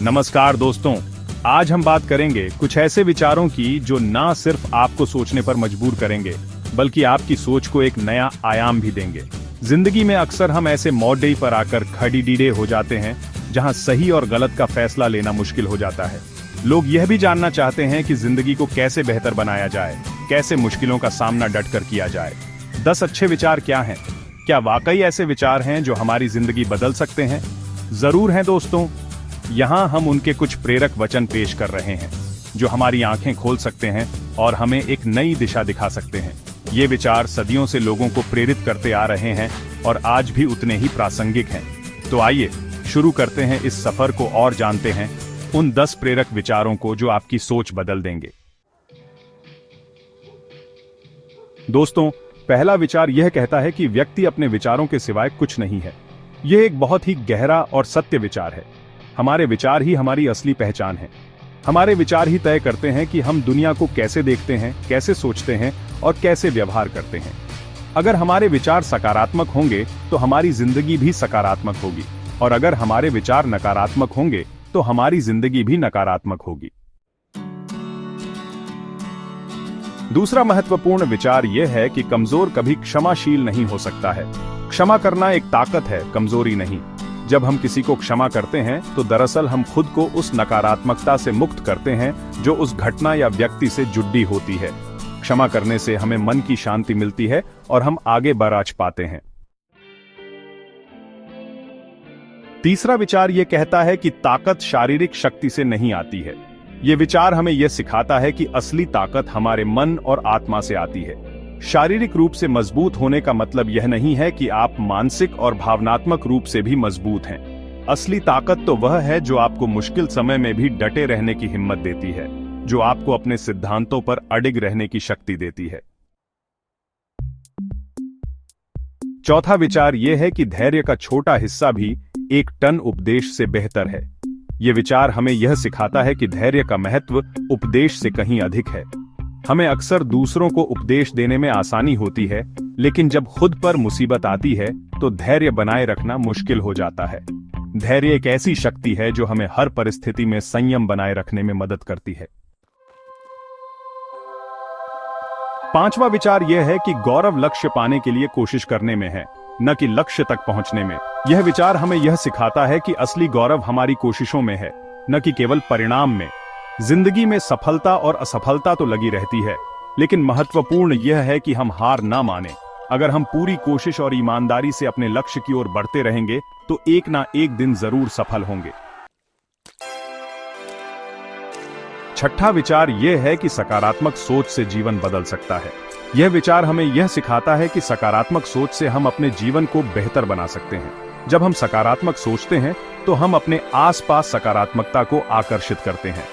नमस्कार दोस्तों, आज हम बात करेंगे कुछ ऐसे विचारों की जो ना सिर्फ आपको सोचने पर मजबूर करेंगे बल्कि आपकी सोच को एक नया आयाम भी देंगे। जिंदगी में अक्सर हम ऐसे मोड़ पर आकर खड़ीडीडे हो जाते हैं जहां सही और गलत का फैसला लेना मुश्किल हो जाता है। लोग यह भी जानना चाहते हैं कि जिंदगी को कैसे बेहतर बनाया जाए, कैसे मुश्किलों का सामना डटकर किया जाए। 10 अच्छे विचार क्या हैं? क्या वाकई ऐसे विचार हैं जो हमारी जिंदगी बदल सकते हैं? जरूर हैं दोस्तों। यहाँ हम उनके कुछ प्रेरक वचन पेश कर रहे हैं जो हमारी आंखें खोल सकते हैं और हमें एक नई दिशा दिखा सकते हैं। ये विचार सदियों से लोगों को प्रेरित करते आ रहे हैं और आज भी उतने ही प्रासंगिक हैं। तो आइए शुरू करते हैं इस सफर को और जानते हैं उन 10 प्रेरक विचारों को जो आपकी सोच बदल देंगे। दोस्तों, पहला विचार यह कहता है कि व्यक्ति अपने विचारों के सिवाय कुछ नहीं है। यह एक बहुत ही गहरा और सत्य विचार है। हमारे विचार ही हमारी असली पहचान है। हमारे विचार ही तय करते हैं कि हम दुनिया को कैसे देखते हैं, कैसे सोचते हैं और कैसे व्यवहार करते हैं। अगर हमारे विचार सकारात्मक होंगे तो हमारी जिंदगी भी सकारात्मक होगी, और अगर हमारे विचार नकारात्मक होंगे तो हमारी जिंदगी भी नकारात्मक होगी। दूसरा महत्वपूर्ण विचार यह है कि कमजोर कभी क्षमाशील नहीं हो सकता है। क्षमा करना एक ताकत है, कमजोरी नहीं। जब हम किसी को क्षमा करते हैं तो दरअसल हम खुद को उस नकारात्मकता से मुक्त करते हैं जो उस घटना या व्यक्ति से जुड़ी होती है। क्षमा करने से हमें मन की शांति मिलती है और हम आगे बढ़ पाते हैं। तीसरा विचार यह कहता है कि ताकत शारीरिक शक्ति से नहीं आती है। यह विचार हमें यह सिखाता है कि असली ताकत हमारे मन और आत्मा से आती है। शारीरिक रूप से मजबूत होने का मतलब यह नहीं है कि आप मानसिक और भावनात्मक रूप से भी मजबूत हैं। असली ताकत तो वह है जो आपको मुश्किल समय में भी डटे रहने की हिम्मत देती है, जो आपको अपने सिद्धांतों पर अडिग रहने की शक्ति देती है। चौथा विचार यह है कि धैर्य का छोटा हिस्सा भी 1 टन उपदेश से बेहतर है। यह विचार हमें यह सिखाता है कि धैर्य का महत्व उपदेश से कहीं अधिक है। हमें अक्सर दूसरों को उपदेश देने में आसानी होती है, लेकिन जब खुद पर मुसीबत आती है तो धैर्य बनाए रखना मुश्किल हो जाता है। धैर्य एक ऐसी शक्ति है जो हमें हर परिस्थिति में संयम बनाए रखने में मदद करती है। पांचवा विचार यह है कि गौरव लक्ष्य पाने के लिए कोशिश करने में है, न कि लक्ष्य तक पहुंचने में। यह विचार हमें यह सिखाता है कि असली गौरव हमारी कोशिशों में है, न कि केवल परिणाम में। जिंदगी में सफलता और असफलता तो लगी रहती है, लेकिन महत्वपूर्ण यह है कि हम हार ना माने। अगर हम पूरी कोशिश और ईमानदारी से अपने लक्ष्य की ओर बढ़ते रहेंगे तो एक ना एक दिन जरूर सफल होंगे। छठा विचार यह है कि सकारात्मक सोच से जीवन बदल सकता है। यह विचार हमें यह सिखाता है कि सकारात्मक सोच से हम अपने जीवन को बेहतर बना सकते हैं। जब हम सकारात्मक सोचते हैं तो हम अपने आसपास सकारात्मकता को आकर्षित करते हैं।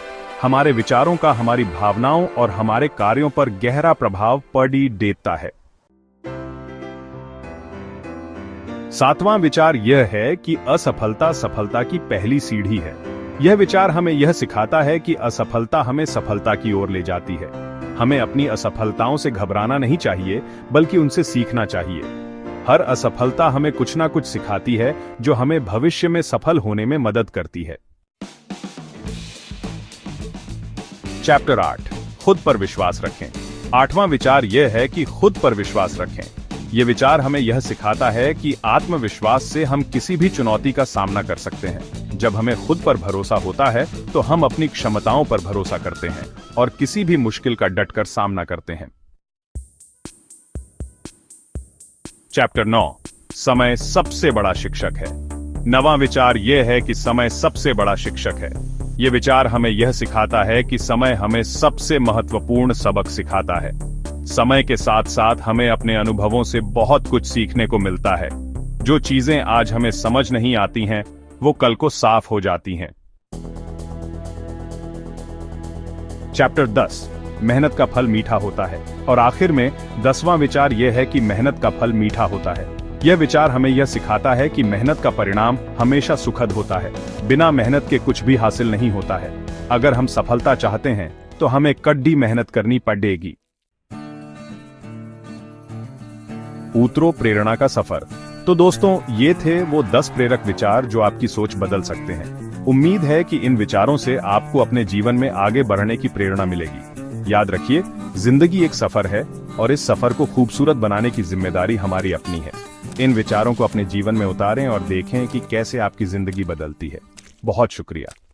हमारे विचारों का हमारी भावनाओं और हमारे कार्यों पर गहरा प्रभाव पड़ी देता है। सातवां विचार यह है कि असफलता सफलता की पहली सीढ़ी है। यह विचार हमें यह सिखाता है कि असफलता हमें सफलता की ओर ले जाती है। हमें अपनी असफलताओं से घबराना नहीं चाहिए, बल्कि उनसे सीखना चाहिए। हर असफलता हमें कुछ ना कुछ सिखाती है जो हमें भविष्य में सफल होने में मदद करती है। चैप्टर 8, खुद पर विश्वास रखें। 8वां विचार यह है कि खुद पर विश्वास रखें। यह विचार हमें यह सिखाता है कि आत्मविश्वास से हम किसी भी चुनौती का सामना कर सकते हैं। जब हमें खुद पर भरोसा होता है तो हम अपनी क्षमताओं पर भरोसा करते हैं और किसी भी मुश्किल का डटकर सामना करते हैं। चैप्टर 9, समय सबसे बड़ा शिक्षक है। 9वां विचार यह है कि समय सबसे बड़ा शिक्षक है। यह विचार हमें यह सिखाता है कि समय हमें सबसे महत्वपूर्ण सबक सिखाता है। समय के साथ साथ हमें अपने अनुभवों से बहुत कुछ सीखने को मिलता है। जो चीजें आज हमें समझ नहीं आती हैं, वो कल को साफ हो जाती हैं। चैप्टर 10, मेहनत का फल मीठा होता है। और आखिर में 10वां विचार यह है कि मेहनत का फल मीठा होता है। यह विचार हमें यह सिखाता है कि मेहनत का परिणाम हमेशा सुखद होता है। बिना मेहनत के कुछ भी हासिल नहीं होता है। अगर हम सफलता चाहते हैं तो हमें कड़ी मेहनत करनी पड़ेगी। उतरो प्रेरणा का सफर। तो दोस्तों, ये थे वो 10 प्रेरक विचार जो आपकी सोच बदल सकते हैं। उम्मीद है कि इन विचारों से आपको अपने जीवन में आगे बढ़ने की प्रेरणा मिलेगी। याद रखिए, जिंदगी एक सफर है और इस सफर को खूबसूरत बनाने की जिम्मेदारी हमारी अपनी है। इन विचारों को अपने जीवन में उतारें और देखें कि कैसे आपकी जिंदगी बदलती है। बहुत शुक्रिया।